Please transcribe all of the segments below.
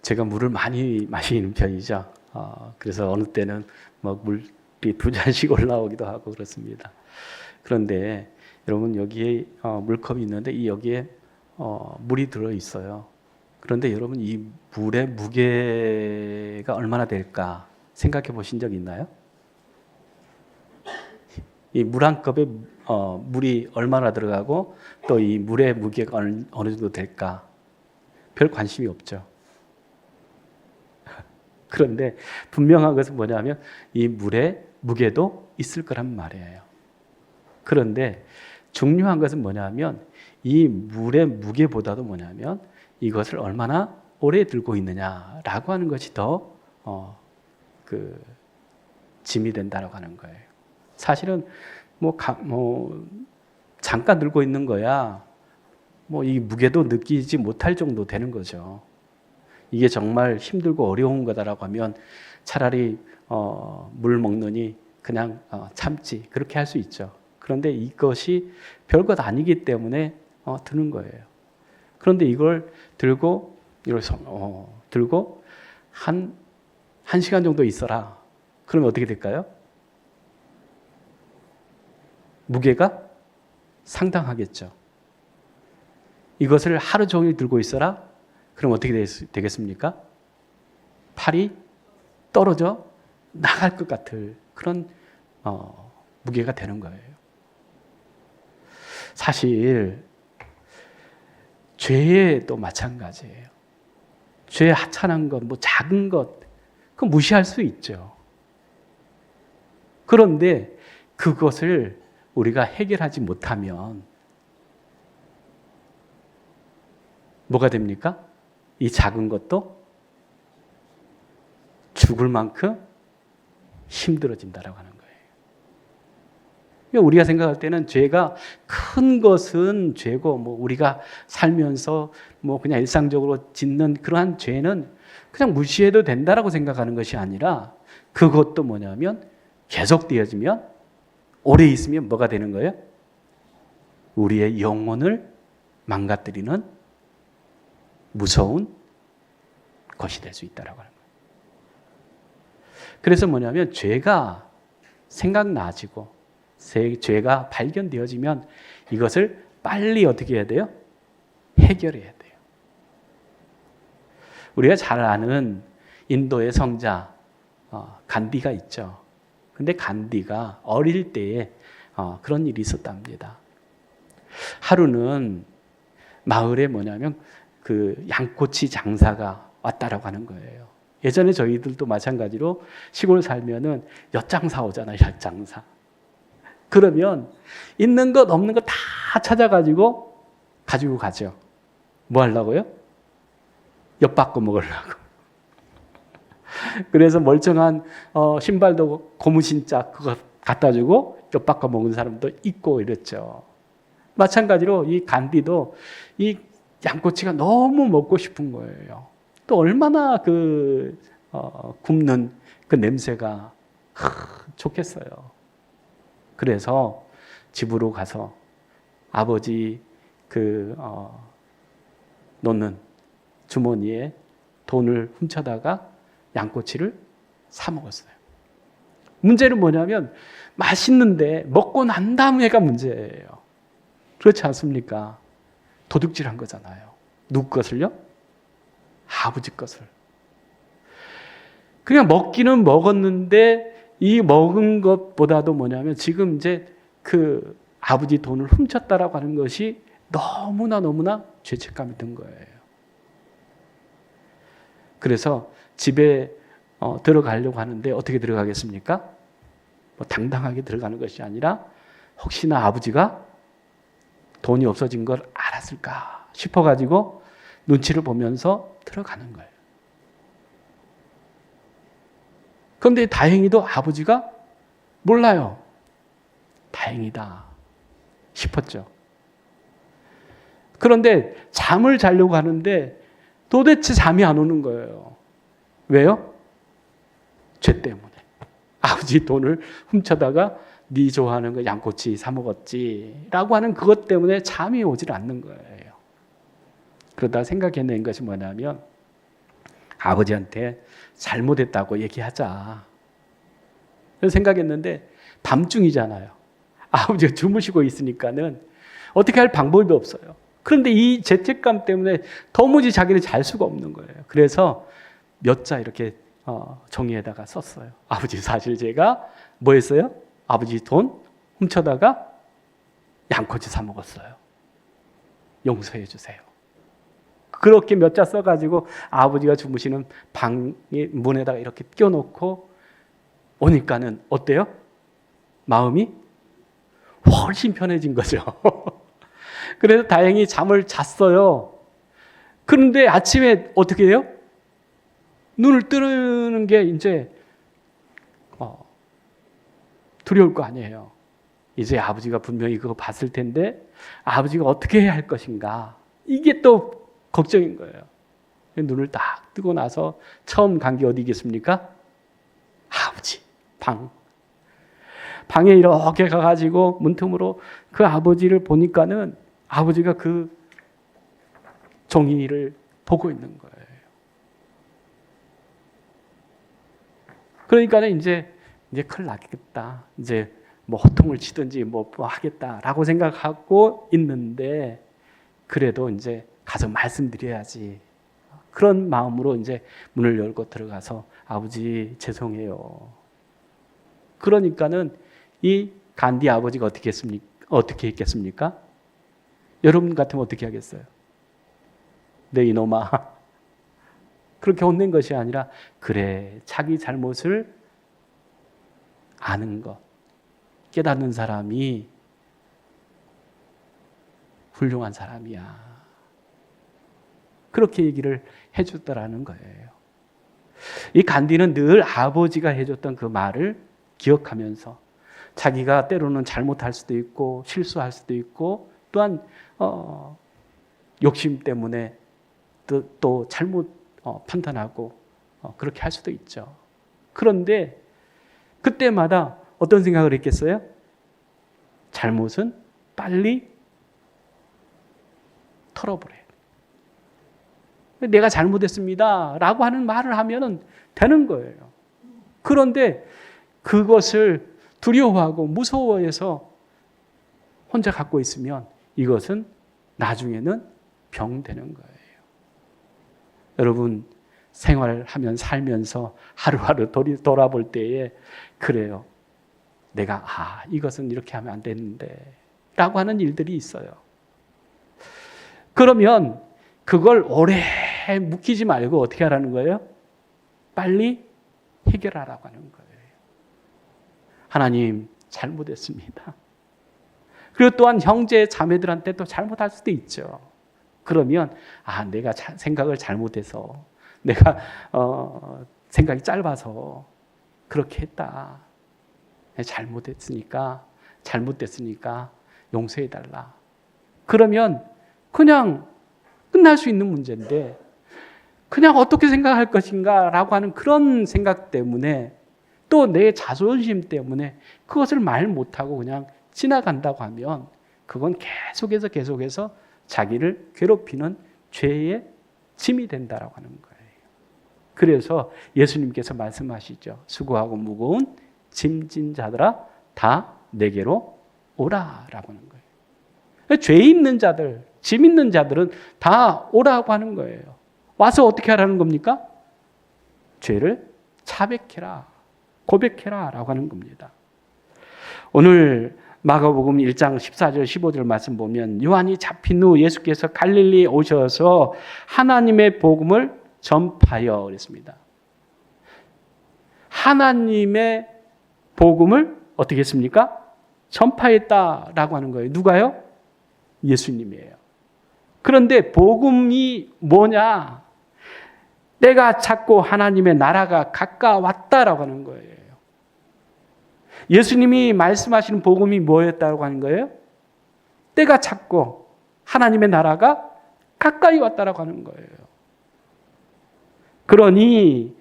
제가 물을 많이 마시는 편이죠. 그래서 어느 때는 물이 2잔씩 올라오기도 하고 그렇습니다. 그런데 여러분 여기에 물컵이 있는데 이 여기에 물이 들어 있어요. 그런데 여러분 이 물의 무게가 얼마나 될까 생각해 보신 적 있나요? 이 물 한 컵에 물이 얼마나 들어가고 또 이 물의 무게가 어느 정도 될까? 별 관심이 없죠. 그런데 분명한 것은 뭐냐면 이 물의 무게도 있을 거란 말이에요. 그런데 중요한 것은 뭐냐면 이 물의 무게보다도 뭐냐면 이것을 얼마나 오래 들고 있느냐라고 하는 것이 더 짐이 된다라고 하는 거예요. 사실은 잠깐 들고 있는 거야. 이 무게도 느끼지 못할 정도 되는 거죠. 이게 정말 힘들고 어려운 거다라고 하면 차라리 물 먹느니 그냥 참지 그렇게 할 수 있죠. 그런데 이것이 별것 아니기 때문에 드는 거예요. 그런데 이걸 들고 한 시간 정도 있어라. 그러면 어떻게 될까요? 무게가 상당하겠죠. 이것을 하루 종일 들고 있어라. 그럼 어떻게 되겠습니까? 팔이 떨어져 나갈 것 같은 그런 무게가 되는 거예요. 사실 죄도 마찬가지예요. 죄 하찮은 것, 작은 것, 그거 무시할 수 있죠. 그런데 그것을 우리가 해결하지 못하면 뭐가 됩니까? 이 작은 것도 죽을 만큼 힘들어진다라고 하는 거예요. 우리가 생각할 때는 죄가 큰 것은 죄고 우리가 살면서 그냥 일상적으로 짓는 그러한 죄는 그냥 무시해도 된다라고 생각하는 것이 아니라 그것도 뭐냐면 계속되어지면 오래 있으면 뭐가 되는 거예요? 우리의 영혼을 망가뜨리는 무서운 것이 될 수 있다라고 하는 거예요. 그래서 뭐냐면 죄가 생각나지고 죄가 발견되어지면 이것을 빨리 어떻게 해야 돼요? 해결해야 돼요. 우리가 잘 아는 인도의 성자 간디가 있죠. 근데 간디가 어릴 때에 그런 일이 있었답니다. 하루는 마을에 뭐냐면 그 양꼬치 장사가 왔다라고 하는 거예요. 예전에 저희들도 마찬가지로 시골 살면은 엿장사 오잖아요. 엿장사. 그러면 있는 것 없는 것 다 찾아가지고 가지고 가죠. 뭐 하려고요? 엿 바꿔 먹으려고. 그래서 멀쩡한 신발도 고무신짝 그거 갖다 주고 엿 바꿔 먹은 사람도 있고 이랬죠. 마찬가지로 이 간디도 이 양꼬치가 너무 먹고 싶은 거예요. 또 얼마나 굽는 그 냄새가 좋겠어요. 그래서 집으로 가서 아버지 놓는 주머니에 돈을 훔쳐다가 양꼬치를 사 먹었어요. 문제는 뭐냐면 맛있는데 먹고 난 다음에가 문제예요. 그렇지 않습니까? 도둑질한 거잖아요. 누구 것을요? 아버지 것을. 그냥 먹기는 먹었는데 이 먹은 것보다도 뭐냐면 지금 이제 그 아버지 돈을 훔쳤다라고 하는 것이 너무나 죄책감이 든 거예요. 그래서 집에 들어가려고 하는데 어떻게 들어가겠습니까? 당당하게 들어가는 것이 아니라 혹시나 아버지가 돈이 없어진 걸 알았을까 싶어가지고 눈치를 보면서 들어가는 거예요. 그런데 다행히도 아버지가 몰라요. 다행이다 싶었죠. 그런데 잠을 자려고 하는데 도대체 잠이 안 오는 거예요. 왜요? 죄 때문에. 아버지 돈을 훔쳐다가 네 좋아하는 거 양꼬치 사 먹었지 라고 하는 그것 때문에 잠이 오질 않는 거예요. 그러다 생각해낸 것이 뭐냐면 아버지한테 잘못했다고 얘기하자. 그런 생각했는데 밤중이잖아요. 아버지가 주무시고 있으니까는 어떻게 할 방법이 없어요. 그런데 이 죄책감 때문에 도무지 자기는 잘 수가 없는 거예요. 그래서 몇 자 이렇게 종이에다가 썼어요. 아버지, 사실 제가 뭐 했어요? 아버지 돈 훔쳐다가 양꼬치 사 먹었어요. 용서해 주세요. 그렇게 몇 자 써가지고 아버지가 주무시는 방의 문에다가 이렇게 껴놓고 오니까는 어때요? 마음이 훨씬 편해진 거죠. 그래서 다행히 잠을 잤어요. 그런데 아침에 어떻게 해요? 눈을 뜨는 게 이제 두려울 거 아니에요. 이제 아버지가 분명히 그거 봤을 텐데 아버지가 어떻게 해야 할 것인가. 이게 또 걱정인 거예요. 눈을 딱 뜨고 나서 처음 간 게 어디겠습니까? 아버지 방에 이렇게 가가지고 문틈으로 그 아버지를 보니까는 아버지가 그 종이를 보고 있는 거예요. 그러니까는 이제 큰일 나겠다. 이제 뭐 호통을 치든지 뭐 하겠다라고 생각하고 있는데 그래도 이제 가서 말씀드려야지. 그런 마음으로 이제 문을 열고 들어가서 아버지 죄송해요. 그러니까는 이 간디 아버지가 어떻게 했겠습니까? 여러분 같으면 어떻게 하겠어요? 내 이놈아. 그렇게 혼낸 것이 아니라 그래, 자기 잘못을 아는 것, 깨닫는 사람이 훌륭한 사람이야. 그렇게 얘기를 해줬더라는 거예요. 이 간디는 늘 아버지가 해줬던 그 말을 기억하면서 자기가 때로는 잘못할 수도 있고 실수할 수도 있고 또한 욕심 때문에 또 잘못 판단하고 그렇게 할 수도 있죠. 그런데 그때마다 어떤 생각을 했겠어요? 잘못은 빨리 털어버려요. 내가 잘못했습니다 라고 하는 말을 하면 되는 거예요. 그런데 그것을 두려워하고 무서워해서 혼자 갖고 있으면 이것은 나중에는 병되는 거예요. 여러분, 생활하면 살면서 하루하루 돌아볼 때에 그래요. 내가 이것은 이렇게 하면 안 되는데 라고 하는 일들이 있어요. 그러면 그걸 오래 묵히지 말고 어떻게 하라는 거예요? 빨리 해결하라고 하는 거예요. 하나님, 잘못했습니다. 그리고 또한 형제 자매들한테 또 잘못할 수도 있죠. 그러면 내가 생각을 잘못해서 내가 생각이 짧아서 그렇게 했다. 잘못됐으니까 용서해달라. 그러면 그냥 끝날 수 있는 문제인데 그냥 어떻게 생각할 것인가 라고 하는 그런 생각 때문에 또 내 자존심 때문에 그것을 말 못하고 그냥 지나간다고 하면 그건 계속해서 자기를 괴롭히는 죄의 짐이 된다라고 하는 거예요. 그래서 예수님께서 말씀하시죠. 수고하고 무거운 짐진 자들아 다 내게로 오라라고 하는 거예요. 죄 있는 자들, 짐 있는 자들은 다 오라고 하는 거예요. 와서 어떻게 하라는 겁니까? 죄를 자백해라, 고백해라 라고 하는 겁니다. 오늘 마가복음 1장 14절 15절 말씀 보면 요한이 잡힌 후 예수께서 갈릴리에 오셔서 하나님의 복음을 전파하여 그랬습니다. 하나님의 복음을 어떻게 했습니까? 전파했다라고 하는 거예요. 누가요? 예수님이에요. 그런데 복음이 뭐냐? 때가 찼고 하나님의 나라가 가까웠다라고 하는 거예요. 예수님이 말씀하시는 복음이 뭐였다고 하는 거예요? 때가 찼고 하나님의 나라가 가까이 왔다라고 하는 거예요. 그러니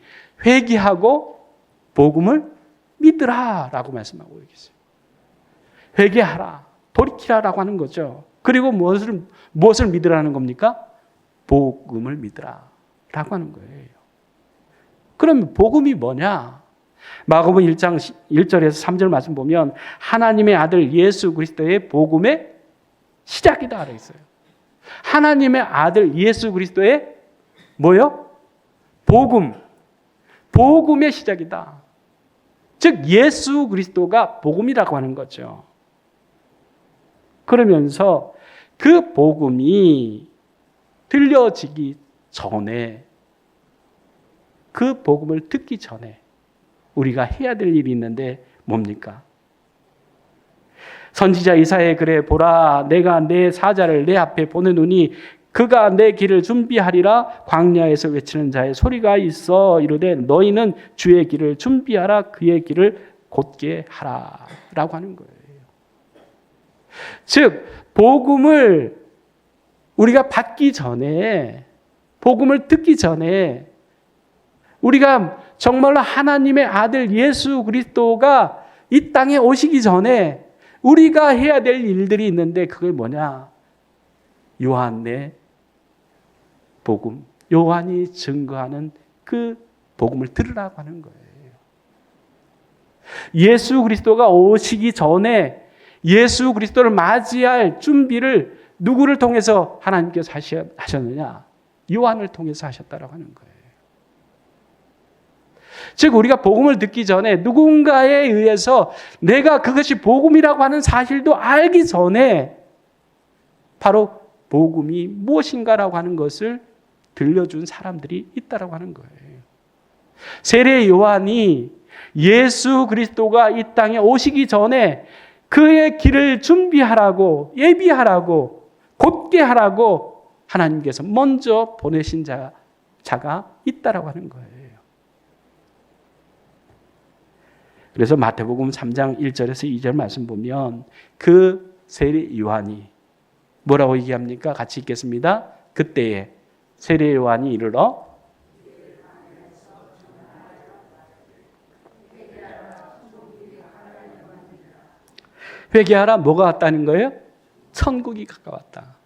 회개하고 복음을 믿으라라고 말씀하고 계세요. 회개하라, 돌이키라라고 하는 거죠. 그리고 무엇을 믿으라는 겁니까? 복음을 믿으라라고 하는 거예요. 그럼 복음이 뭐냐? 마가복음 1장 1절에서 3절 말씀 보면 하나님의 아들 예수 그리스도의 복음의 시작이다 알아 있어요. 하나님의 아들 예수 그리스도의 뭐요? 복음. 복음의 시작이다. 즉 예수 그리스도가 복음이라고 하는 거죠. 그러면서 그 복음이 들려지기 전에, 그 복음을 듣기 전에 우리가 해야 될 일이 있는데 뭡니까? 선지자 이사야의 글에 보라 내가 내 사자를 내 앞에 보내노니 그가 내 길을 준비하리라. 광야에서 외치는 자의 소리가 있어 이르되 너희는 주의 길을 준비하라. 그의 길을 곧게 하라 라고 하는 거예요. 즉 복음을 우리가 받기 전에, 복음을 듣기 전에 우리가 정말로 하나님의 아들 예수 그리스도가 이 땅에 오시기 전에 우리가 해야 될 일들이 있는데 그게 뭐냐? 요한의 복음, 요한이 증거하는 그 복음을 들으라고 하는 거예요. 예수 그리스도가 오시기 전에 예수 그리스도를 맞이할 준비를 누구를 통해서 하나님께서 하셨느냐? 요한을 통해서 하셨다라고 하는 거예요. 즉 우리가 복음을 듣기 전에 누군가에 의해서 내가 그것이 복음이라고 하는 사실도 알기 전에 바로 복음이 무엇인가라고 하는 것을 들려준 사람들이 있다라고 하는 거예요. 세례 요한이 예수 그리스도가 이 땅에 오시기 전에 그의 길을 준비하라고, 예비하라고, 곧게 하라고 하나님께서 먼저 보내신 자가 있다라고 하는 거예요. 그래서 마태복음 3장 1절에서 2절 말씀 보면 그 세례 요한이 뭐라고 얘기합니까? 같이 읽겠습니다. 그때에 세례 요한이 이르러 회개하라. 뭐가 왔다는 거예요? 천국이 가까웠다.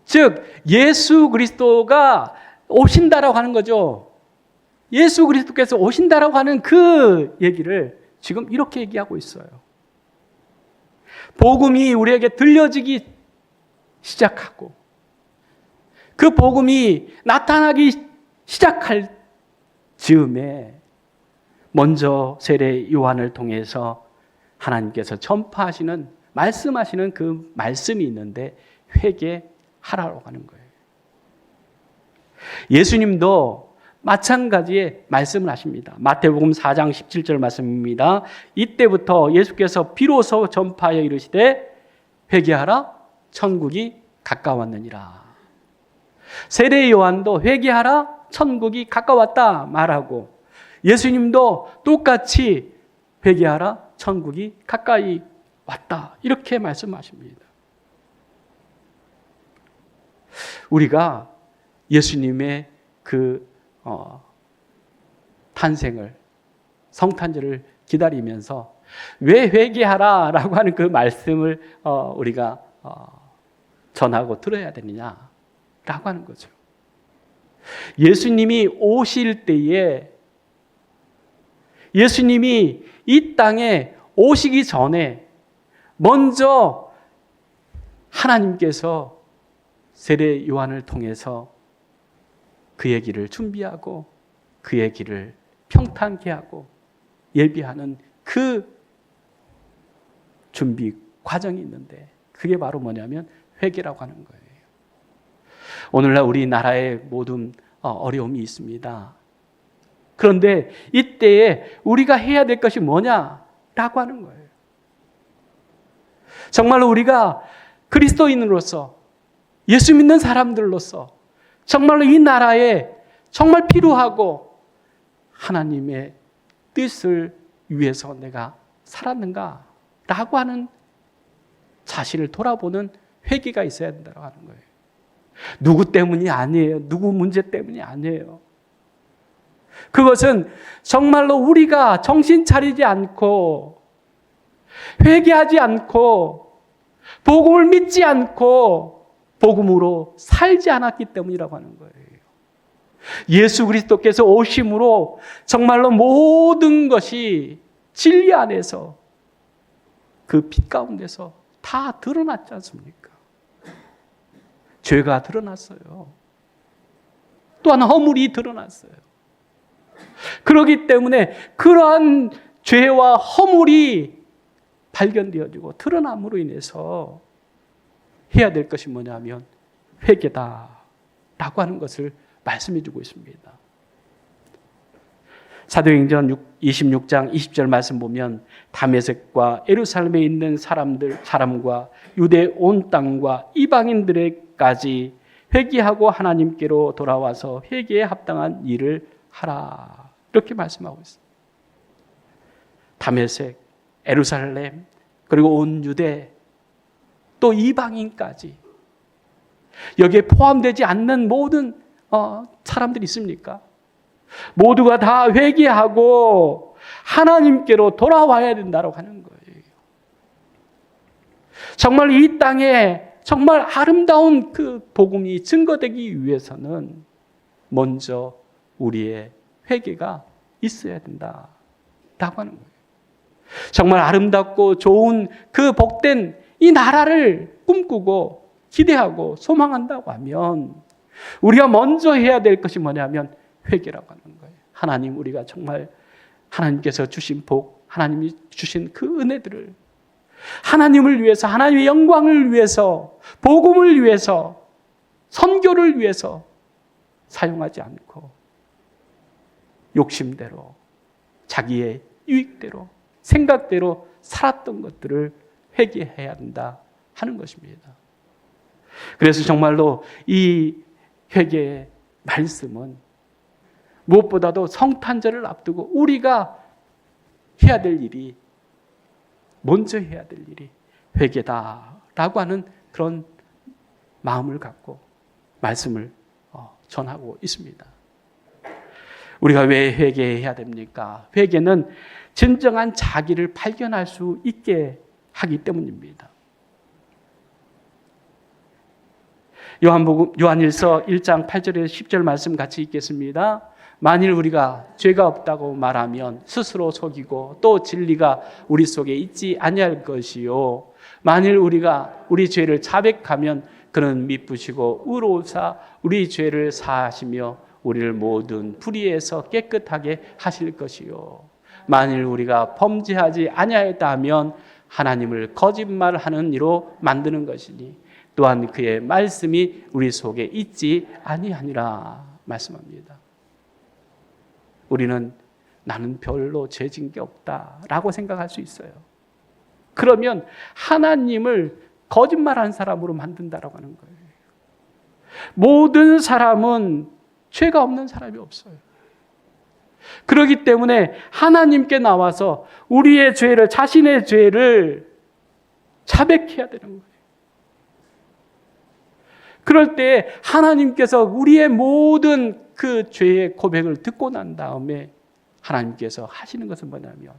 즉 예수 그리스도가 오신다라고 하는 거죠. 예수 그리스도께서 오신다라고 하는 그 얘기를 지금 이렇게 얘기하고 있어요. 복음이 우리에게 들려지기 시작하고 그 복음이 나타나기 시작할 즈음에 먼저 세례 요한을 통해서 하나님께서 전파하시는, 말씀하시는 그 말씀이 있는데 회개하라고 하는 거예요. 예수님도 마찬가지의 말씀을 하십니다. 마태복음 4장 17절 말씀입니다. 이때부터 예수께서 비로소 전파하여 이르시되 회개하라 천국이 가까웠느니라. 세례 요한도 회개하라 천국이 가까웠다 말하고 예수님도 똑같이 회개하라 천국이 가까이 왔다 이렇게 말씀하십니다. 우리가 예수님의 그 탄생을, 성탄절을 기다리면서 왜 회개하라라고 하는 그 말씀을 우리가 전하고 들어야 되느냐라고 하는 거죠. 예수님이 오실 때에, 예수님이 이 땅에 오시기 전에 먼저 하나님께서 세례 요한을 통해서 그의 길을 준비하고 그의 길을 평탄케 하고 예비하는 그 준비 과정이 있는데 그게 바로 뭐냐면 회개라고 하는 거예요. 오늘날 우리나라에 모든 어려움이 있습니다. 그런데 이때에 우리가 해야 될 것이 뭐냐라고 하는 거예요. 정말로 우리가 그리스도인으로서 예수 믿는 사람들로서 정말로 이 나라에 정말 필요하고 하나님의 뜻을 위해서 내가 살았는가 라고 하는 자신을 돌아보는 회개가 있어야 된다고 하는 거예요. 누구 때문이 아니에요. 누구 문제 때문이 아니에요. 그것은 정말로 우리가 정신 차리지 않고 회개하지 않고 복음을 믿지 않고 복음으로 살지 않았기 때문이라고 하는 거예요. 예수 그리스도께서 오심으로 정말로 모든 것이 진리 안에서 그 빛 가운데서 다 드러났지 않습니까? 죄가 드러났어요. 또한 허물이 드러났어요. 그렇기 때문에 그러한 죄와 허물이 발견되어지고 드러남으로 인해서 해야 될 것이 뭐냐면 회개다라고 하는 것을 말씀해 주고 있습니다. 사도행전 26장 20절 말씀 보면 다메섹과 예루살렘에 있는 사람과 유대 온 땅과 이방인들에까지 회개하고 하나님께로 돌아와서 회개에 합당한 일을 하라. 이렇게 말씀하고 있습니다. 다메섹, 예루살렘, 그리고 온 유대, 또 이방인까지 여기에 포함되지 않는 모든 사람들이 있습니까? 모두가 다 회개하고 하나님께로 돌아와야 된다고 하는 거예요. 정말 이 땅에 정말 아름다운 그 복음이 증거되기 위해서는 먼저 우리의 회개가 있어야 된다라고 하는 거예요. 정말 아름답고 좋은 그 복된 이 나라를 꿈꾸고 기대하고 소망한다고 하면 우리가 먼저 해야 될 것이 뭐냐면 회개라고 하는 거예요. 하나님, 우리가 정말 하나님께서 주신 복, 하나님이 주신 그 은혜들을 하나님을 위해서, 하나님의 영광을 위해서, 복음을 위해서, 선교를 위해서 사용하지 않고 욕심대로, 자기의 유익대로, 생각대로 살았던 것들을 회개해야 한다 하는 것입니다. 그래서 정말로 이 회개의 말씀은 무엇보다도 성탄절을 앞두고 우리가 해야 될 일이, 먼저 해야 될 일이 회개다라고 하는 그런 마음을 갖고 말씀을 전하고 있습니다. 우리가 왜 회개해야 됩니까? 회개는 진정한 자기를 발견할 수 있게 하기 때문입니다. 요한일서 1장 8절에서 10절 말씀 같이 읽겠습니다. 만일 우리가 죄가 없다고 말하면 스스로 속이고 또 진리가 우리 속에 있지 아니할 것이요. 만일 우리가 우리 죄를 자백하면 그는 미쁘시고 의로우사 우리 죄를 사하시며 우리를 모든 불의에서 깨끗하게 하실 것이요. 만일 우리가 범죄하지 아니하였다 하면 하나님을 거짓말하는 이로 만드는 것이니 또한 그의 말씀이 우리 속에 있지 아니하니라 말씀합니다. 우리는 나는 별로 죄진 게 없다라고 생각할 수 있어요. 그러면 하나님을 거짓말한 사람으로 만든다라고 하는 거예요. 모든 사람은 죄가 없는 사람이 없어요. 그렇기 때문에 하나님께 나와서 우리의 죄를, 자신의 죄를 자백해야 되는 거예요. 그럴 때 하나님께서 우리의 모든 그 죄의 고백을 듣고 난 다음에 하나님께서 하시는 것은 뭐냐면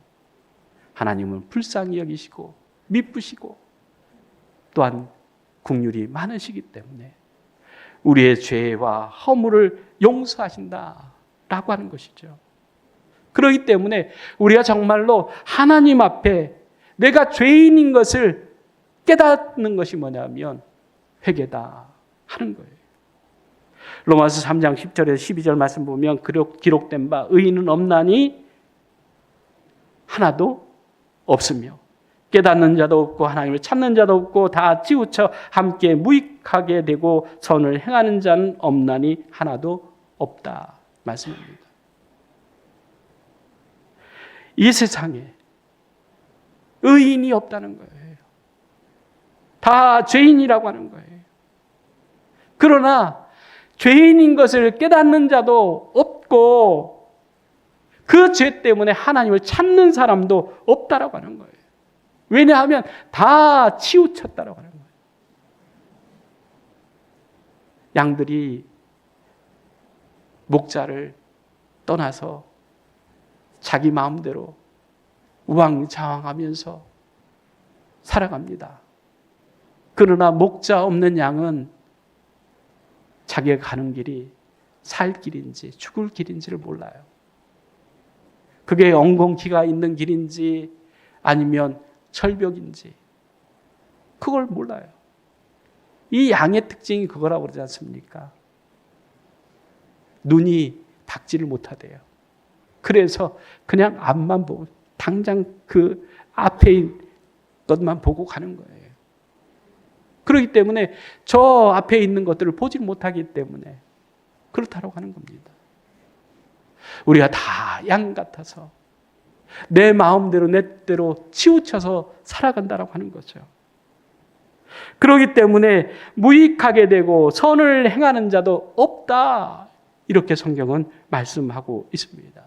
하나님은 불쌍히 여기시고 미쁘시고 또한 긍휼이 많으시기 때문에 우리의 죄와 허물을 용서하신다라고 하는 것이죠. 그렇기 때문에 우리가 정말로 하나님 앞에 내가 죄인인 것을 깨닫는 것이 뭐냐면 회개다 하는 거예요. 로마서 3장 10절에서 12절 말씀 보면 기록된 바 의인은 없나니 하나도 없으며 깨닫는 자도 없고 하나님을 찾는 자도 없고 다 치우쳐 함께 무익하게 되고 선을 행하는 자는 없나니 하나도 없다 말씀합니다. 이 세상에 의인이 없다는 거예요. 다 죄인이라고 하는 거예요. 그러나 죄인인 것을 깨닫는 자도 없고 그 죄 때문에 하나님을 찾는 사람도 없다라고 하는 거예요. 왜냐하면 다 치우쳤다라고 하는 거예요. 양들이 목자를 떠나서 자기 마음대로 우왕좌왕하면서 살아갑니다. 그러나 목자 없는 양은 자기가 가는 길이 살 길인지 죽을 길인지를 몰라요. 그게 엉겅퀴가 있는 길인지 아니면 철벽인지 그걸 몰라요. 이 양의 특징이 그거라고 그러지 않습니까? 눈이 닥지를 못하대요. 그래서 그냥 앞만 보고 당장 그 앞에 있는 것만 보고 가는 거예요. 그렇기 때문에 저 앞에 있는 것들을 보지 못하기 때문에 그렇다고 하는 겁니다. 우리가 다 양 같아서 내 마음대로 내 대로 치우쳐서 살아간다라고 하는 거죠. 그렇기 때문에 무익하게 되고 선을 행하는 자도 없다. 이렇게 성경은 말씀하고 있습니다.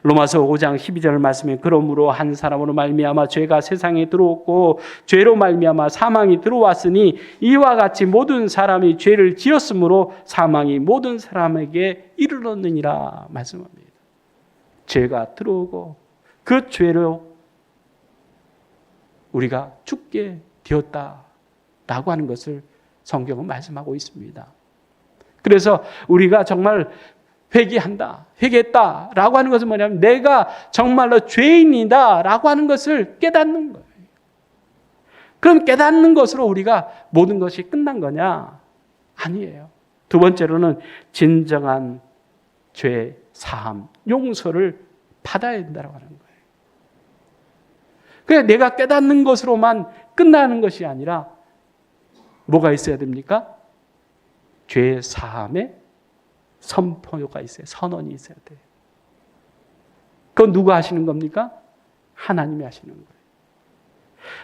로마서 5장 12절 말씀에 그러므로 한 사람으로 말미암아 죄가 세상에 들어왔고 죄로 말미암아 사망이 들어왔으니 이와 같이 모든 사람이 죄를 지었으므로 사망이 모든 사람에게 이르렀느니라 말씀합니다. 죄가 들어오고 그 죄로 우리가 죽게 되었다라고 하는 것을 성경은 말씀하고 있습니다. 그래서 우리가 정말 회개했다라고 하는 것은 뭐냐면 내가 정말로 죄인이다라고 하는 것을 깨닫는 거예요. 그럼 깨닫는 것으로 우리가 모든 것이 끝난 거냐? 아니에요. 두 번째로는 진정한 죄 사함, 용서를 받아야 된다고 하는 거예요. 그냥 내가 깨닫는 것으로만 끝나는 것이 아니라 뭐가 있어야 됩니까? 죄 사함의 선포가 있어요. 선언이 있어야 돼요. 그건 누가 하시는 겁니까? 하나님이 하시는 거예요.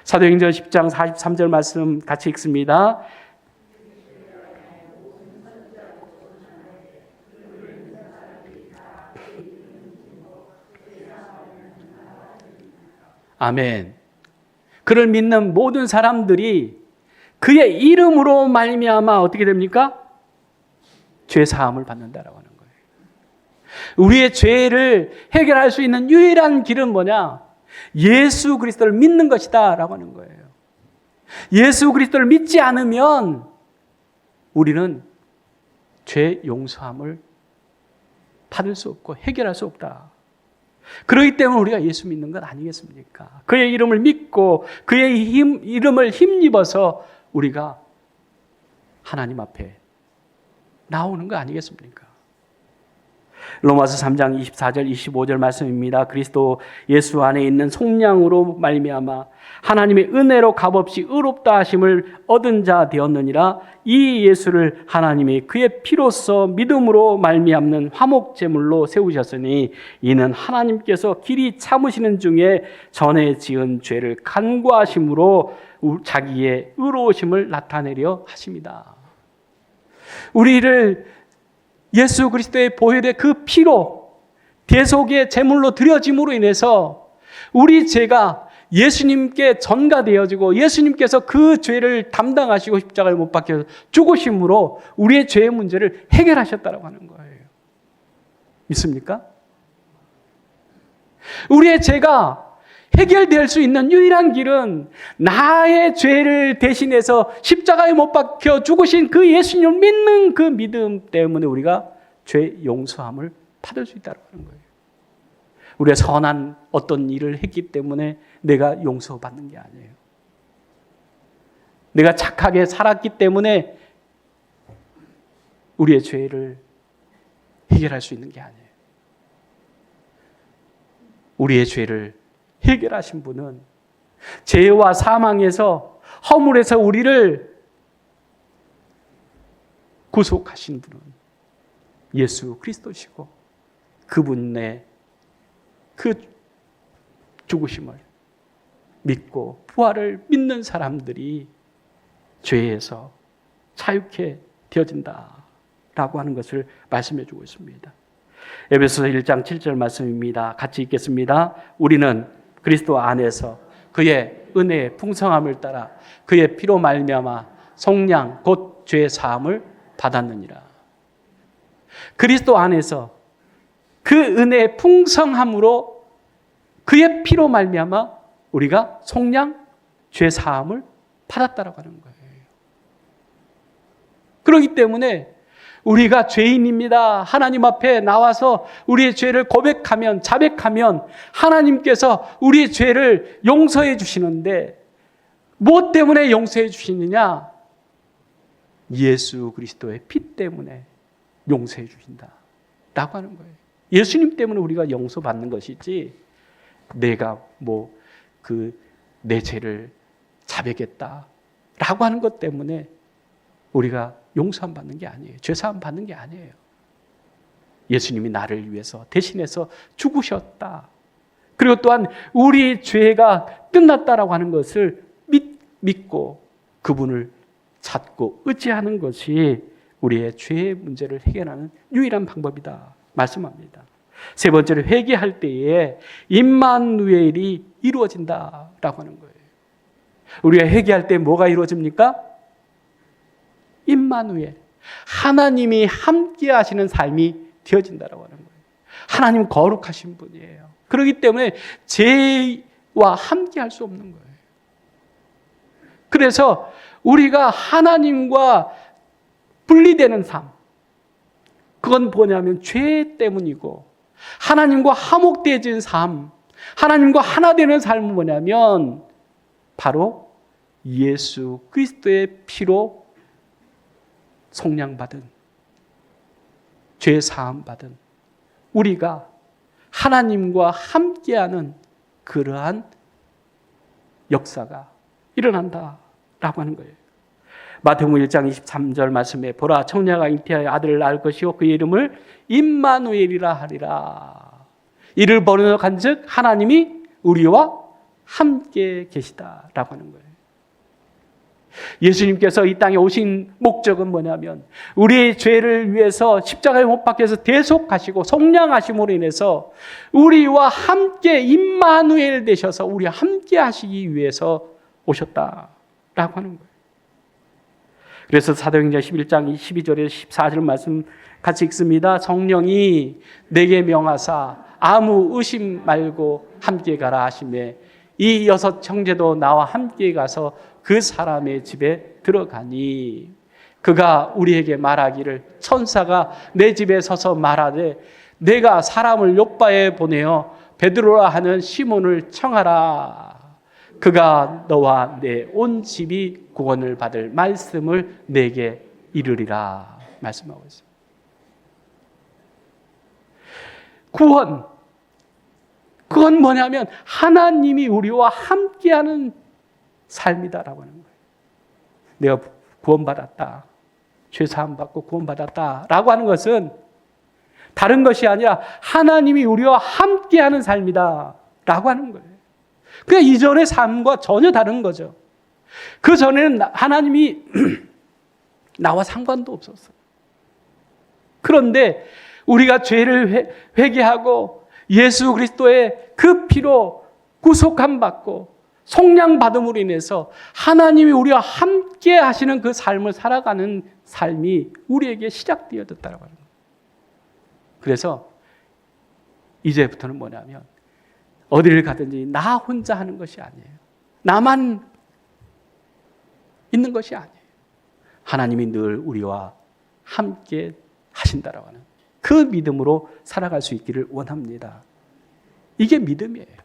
사도행전 10장 43절 말씀 같이 읽습니다. 아멘. 그를 믿는 모든 사람들이 그의 이름으로 말미암아 어떻게 됩니까? 죄 사함을 받는다라고 하는 거예요. 우리의 죄를 해결할 수 있는 유일한 길은 뭐냐? 예수 그리스도를 믿는 것이다라고 하는 거예요. 예수 그리스도를 믿지 않으면 우리는 죄 용서함을 받을 수 없고 해결할 수 없다. 그렇기 때문에 우리가 예수 믿는 것 아니겠습니까? 그의 이름을 믿고 그의 이름을 힘입어서 우리가 하나님 앞에 나오는 거 아니겠습니까? 로마서 3장 24절 25절 말씀입니다. 그리스도 예수 안에 있는 속량으로 말미암아 하나님의 은혜로 값없이 의롭다 하심을 얻은 자 되었느니라. 이 예수를 하나님이 그의 피로써 믿음으로 말미암는 화목제물로 세우셨으니 이는 하나님께서 길이 참으시는 중에 전에 지은 죄를 간구하심으로 자기의 의로우심을 나타내려 하십니다. 우리를 예수 그리스도의 보혈의 그 피로 대속의 제물로 드려짐으로 인해서 우리 죄가 예수님께 전가되어지고 예수님께서 그 죄를 담당하시고 십자가에 못 박혀 죽으심으로 우리의 죄의 문제를 해결하셨다고 하는 거예요. 믿습니까? 우리의 죄가 해결될 수 있는 유일한 길은 나의 죄를 대신해서 십자가에 못 박혀 죽으신 그 예수님을 믿는 그 믿음 때문에 우리가 죄 용서함을 받을 수 있다는 거예요. 우리가 선한 어떤 일을 했기 때문에 내가 용서받는 게 아니에요. 내가 착하게 살았기 때문에 우리의 죄를 해결할 수 있는 게 아니에요. 우리의 죄를 해결하신 분은 죄와 사망에서 허물에서 우리를 구속하신 분은 예수 그리스도시고 그분의 그 죽으심을 믿고 부활을 믿는 사람들이 죄에서 자유케 되어진다라고 하는 것을 말씀해 주고 있습니다. 에베소서 1장 7절 말씀입니다. 같이 읽겠습니다. 우리는 그리스도 안에서 그의 은혜의 풍성함을 따라 그의 피로 말미암아 속량 곧 죄 사함을 받았느니라. 그리스도 안에서 그 은혜의 풍성함으로 그의 피로 말미암아 우리가 속량 죄 사함을 받았다라고 하는 거예요. 그렇기 때문에 우리가 죄인입니다. 하나님 앞에 나와서 우리의 죄를 고백하면, 자백하면 하나님께서 우리의 죄를 용서해 주시는데 무엇 때문에 용서해 주시느냐? 예수 그리스도의 피 때문에 용서해 주신다 라고 하는 거예요. 예수님 때문에 우리가 용서받는 것이지 내가 내 죄를 자백했다 라고 하는 것 때문에 우리가 용서함 받는 게 아니에요. 죄사함 받는 게 아니에요. 예수님이 나를 위해서 대신해서 죽으셨다. 그리고 또한 우리 죄가 끝났다라고 하는 것을 믿고 그분을 찾고 의지하는 것이 우리의 죄의 문제를 해결하는 유일한 방법이다 말씀합니다. 세 번째로, 회개할 때에 임마누엘이 이루어진다라고 하는 거예요. 우리가 회개할 때 뭐가 이루어집니까? 임마누엘, 하나님이 함께 하시는 삶이 되어진다라고 하는 거예요. 하나님 거룩하신 분이에요. 그렇기 때문에 죄와 함께 할 수 없는 거예요. 그래서 우리가 하나님과 분리되는 삶, 그건 뭐냐면 죄 때문이고, 하나님과 화목되어진 삶, 하나님과 하나 되는 삶은 뭐냐면 바로 예수 그리스도의 피로 속량받은, 죄 사함 받은 우리가 하나님과 함께하는 그러한 역사가 일어난다라고 하는 거예요. 마태복음 1장 23절 말씀에 보라, 청녀가 잉태하여 아들을 낳을 것이요 그의 이름을 임마누엘이라 하리라. 이를 번역한즉 하나님이 우리와 함께 계시다라고 하는 거예요. 예수님께서 이 땅에 오신 목적은 뭐냐면 우리의 죄를 위해서 십자가에 못 박혀서 대속하시고 속량하심으로 인해서 우리와 함께 임마누엘 되셔서 우리와 함께 하시기 위해서 오셨다라고 하는 거예요. 그래서 사도행전 11장 12절에서 14절 말씀 같이 읽습니다. 성령이 내게 명하사 아무 의심 말고 함께 가라 하시매 이 6 형제도 나와 함께 가서 그 사람의 집에 들어가니 그가 우리에게 말하기를 천사가 내 집에 서서 말하되 내가 사람을 요바에 보내어 베드로라 하는 시몬을 청하라. 그가 너와 내 온 집이 구원을 받을 말씀을 내게 이르리라 말씀하고 있습니다. 구원, 그건 뭐냐면 하나님이 우리와 함께하는 삶이다라고 하는 거예요. 내가 구원받았다, 죄사함 받고 구원받았다라고 하는 것은 다른 것이 아니라 하나님이 우리와 함께하는 삶이다라고 하는 거예요. 그냥 이전의 삶과 전혀 다른 거죠. 그 전에는 하나님이 나와 상관도 없었어요. 그런데 우리가 죄를 회개하고 예수 그리스도의 그 피로 구속함 받고 속량받음으로 인해서 하나님이 우리와 함께 하시는 그 삶을 살아가는 삶이 우리에게 시작되어졌다고 하는 거예요. 그래서 이제부터는 뭐냐면 어디를 가든지 나 혼자 하는 것이 아니에요. 나만 있는 것이 아니에요. 하나님이 늘 우리와 함께 하신다라고 하는 그 믿음으로 살아갈 수 있기를 원합니다. 이게 믿음이에요.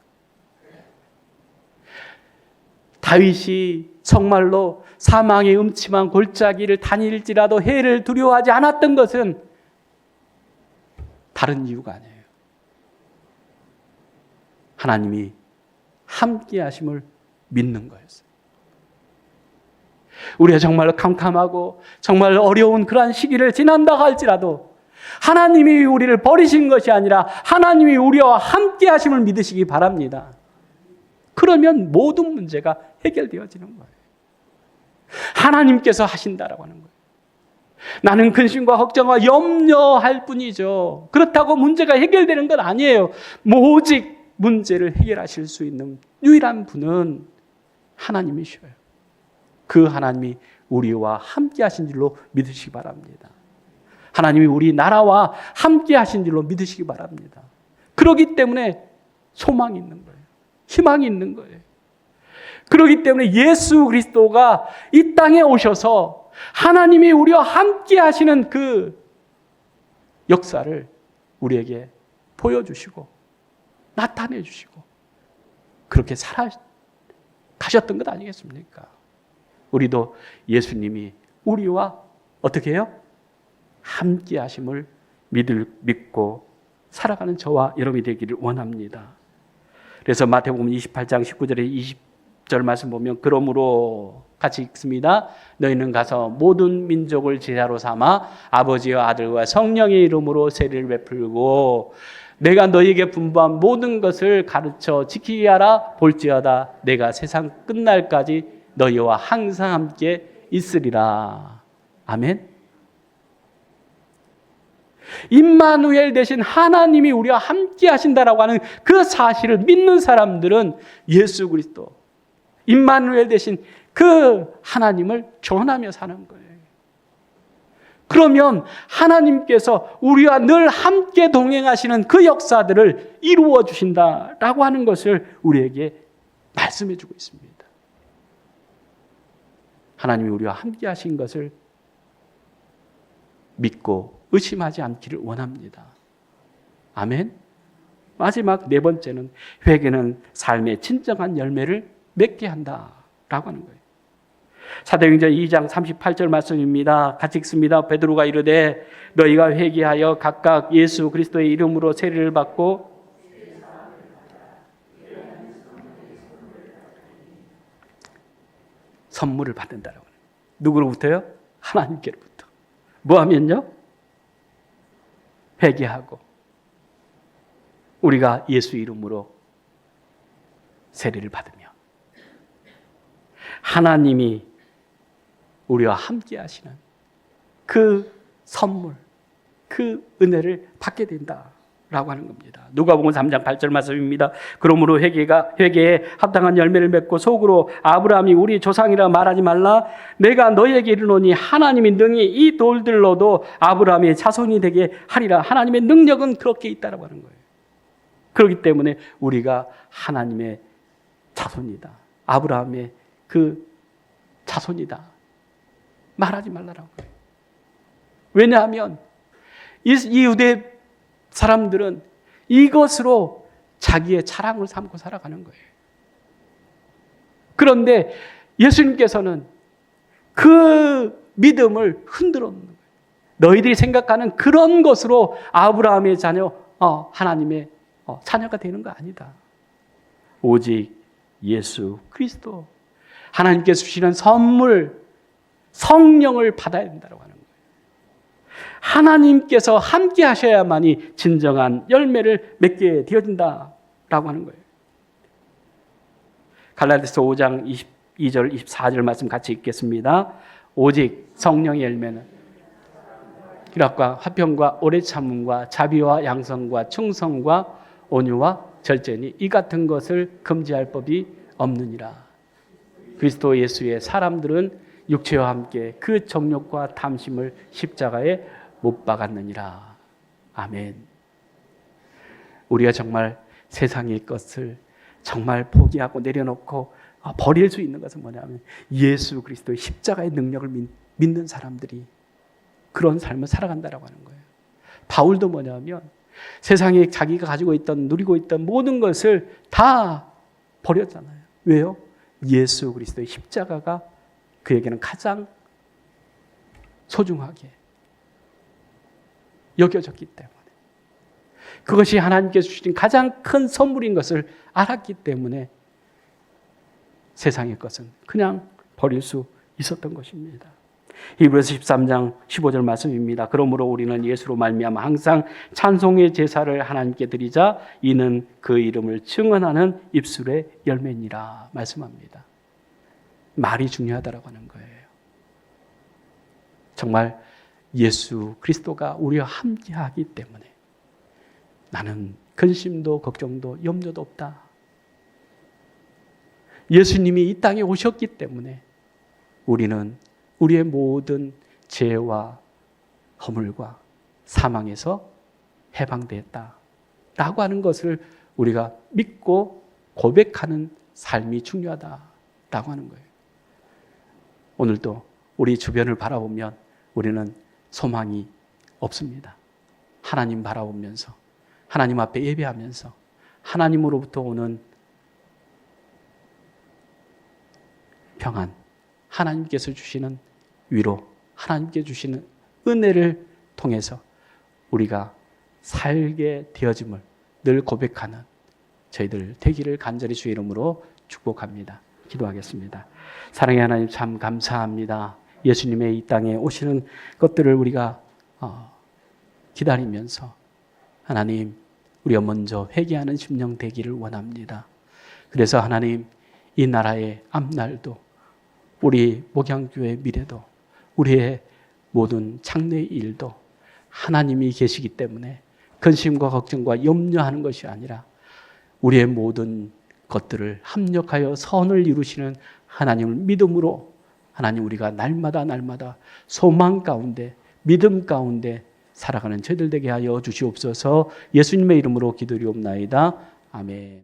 다윗이 정말로 사망의 음침한 골짜기를 다닐지라도 해를 두려워하지 않았던 것은 다른 이유가 아니에요. 하나님이 함께 하심을 믿는 거였어요. 우리가 정말로 캄캄하고 정말 어려운 그러한 시기를 지난다 할지라도 하나님이 우리를 버리신 것이 아니라 하나님이 우리와 함께 하심을 믿으시기 바랍니다. 그러면 모든 문제가 해결되어지는 거예요. 하나님께서 하신다라고 하는 거예요. 나는 근심과 걱정과 염려할 뿐이죠. 그렇다고 문제가 해결되는 건 아니에요. 오직 문제를 해결하실 수 있는 유일한 분은 하나님이셔요. 그 하나님이 우리와 함께 하신 줄로 믿으시기 바랍니다. 하나님이 우리 나라와 함께 하신 줄로 믿으시기 바랍니다. 그렇기 때문에 소망이 있는 거예요. 희망이 있는 거예요. 그렇기 때문에 예수 그리스도가 이 땅에 오셔서 하나님이 우리와 함께 하시는 그 역사를 우리에게 보여주시고 나타내 주시고 그렇게 살아가셨던 것 아니겠습니까? 우리도 예수님이 우리와 어떻게 해요? 함께 하심을 믿고 살아가는 저와 여러분이 되기를 원합니다. 그래서 마태복음 28장 19절에 20절 말씀 보면 그러므로 같이 읽습니다. 너희는 가서 모든 민족을 제자로 삼아 아버지와 아들과 성령의 이름으로 세례를 베풀고 내가 너희에게 분부한 모든 것을 가르쳐 지키게 하라. 볼지어다 내가 세상 끝날까지 너희와 항상 함께 있으리라. 아멘. 임마누엘 대신 하나님이 우리와 함께 하신다라고 하는 그 사실을 믿는 사람들은 예수 그리스도 임마누엘 대신 그 하나님을 전하며 사는 거예요. 그러면 하나님께서 우리와 늘 함께 동행하시는 그 역사들을 이루어 주신다라고 하는 것을 우리에게 말씀해 주고 있습니다. 하나님이 우리와 함께 하신 것을 믿고 의심하지 않기를 원합니다. 아멘. 마지막 네 번째는 회개는 삶의 진정한 열매를 맺게 한다라고 하는 거예요. 사도행전 2장 38절 말씀입니다. 같이 읽습니다. 베드로가 이르되 너희가 회개하여 각각 예수 그리스도의 이름으로 세례를 받고 선물을 받는다라고 해요. 누구로부터요? 하나님께로부터. 뭐 하면요? 회개하고 우리가 예수 이름으로 세례를 받으며 하나님이 우리와 함께 하시는 그 선물, 그 은혜를 받게 된다라고 하는 겁니다. 누가복음 3장 8절 말씀입니다. 그러므로 회개에 합당한 열매를 맺고 속으로 아브라함이 우리 조상이라 말하지 말라. 내가 너희에게 이르노니 하나님이 능히 이 돌들로도 아브라함의 자손이 되게 하리라. 하나님의 능력은 그렇게 있다라고 하는 거예요. 그렇기 때문에 우리가 하나님의 자손이다. 아브라함의 그 자손이다. 말하지 말라라고 해요. 왜냐하면 이 유대 사람들은 이것으로 자기의 자랑을 삼고 살아가는 거예요. 그런데 예수님께서는 그 믿음을 흔들어 놓는 거예요. 너희들이 생각하는 그런 것으로 아브라함의 자녀, 하나님의 자녀가 되는 거 아니다. 오직 예수 그리스도 하나님께서 주시는 선물 성령을 받아야 된다고 하는 거예요. 하나님께서 함께 하셔야만이 진정한 열매를 맺게 되어진다라고 하는 거예요. 갈라디아서 5장 22절 24절 말씀 같이 읽겠습니다. 오직 성령의 열매는 희락과 화평과 오래 참음과 자비와 양성과 충성과 온유와 절제니 이 같은 것을 금지할 법이 없느니라. 그리스도 예수의 사람들은 육체와 함께 그 정욕과 탐심을 십자가에 못 박았느니라. 아멘. 우리가 정말 세상의 것을 정말 포기하고 내려놓고 버릴 수 있는 것은 뭐냐면 예수 그리스도의 십자가의 능력을 믿는 사람들이 그런 삶을 살아간다라고 하는 거예요. 바울도 뭐냐면 세상에 자기가 가지고 있던 누리고 있던 모든 것을 다 버렸잖아요. 왜요? 예수 그리스도의 십자가가 그에게는 가장 소중하게 여겨졌기 때문에 그것이 하나님께서 주신 가장 큰 선물인 것을 알았기 때문에 세상의 것은 그냥 버릴 수 있었던 것입니다. 히브리서 13장 15절 말씀입니다. 그러므로 우리는 예수로 말미암아 항상 찬송의 제사를 하나님께 드리자 이는 그 이름을 증언하는 입술의 열매니라 말씀합니다. 말이 중요하다라고 하는 거예요. 정말 예수 그리스도가 우리와 함께하기 때문에 나는 근심도 걱정도 염려도 없다. 예수님이 이 땅에 오셨기 때문에 우리는 우리의 모든 죄와 허물과 사망에서 해방되었다라고 하는 것을 우리가 믿고 고백하는 삶이 중요하다라고 하는 거예요. 오늘도 우리 주변을 바라보면 우리는 소망이 없습니다. 하나님 바라보면서 하나님 앞에 예배하면서 하나님으로부터 오는 평안, 하나님께서 주시는 위로, 하나님께 주시는 은혜를 통해서 우리가 살게 되어짐을 늘 고백하는 저희들 되기를 간절히 주의 이름으로 축복합니다. 기도하겠습니다. 사랑의 하나님 참 감사합니다. 예수님의 이 땅에 오시는 것들을 우리가 기다리면서 하나님 우리가 먼저 회개하는 심령 되기를 원합니다. 그래서 하나님 이 나라의 앞날도 우리 목양교회 미래도 우리의 모든 장래의 일도 하나님이 계시기 때문에 근심과 걱정과 염려하는 것이 아니라 우리의 모든 것들을 합력하여 선을 이루시는 하나님을 믿음으로 하나님 우리가 날마다 소망 가운데 믿음 가운데 살아가는 저희들 되게 하여 주시옵소서. 예수님의 이름으로 기도리옵나이다. 아멘.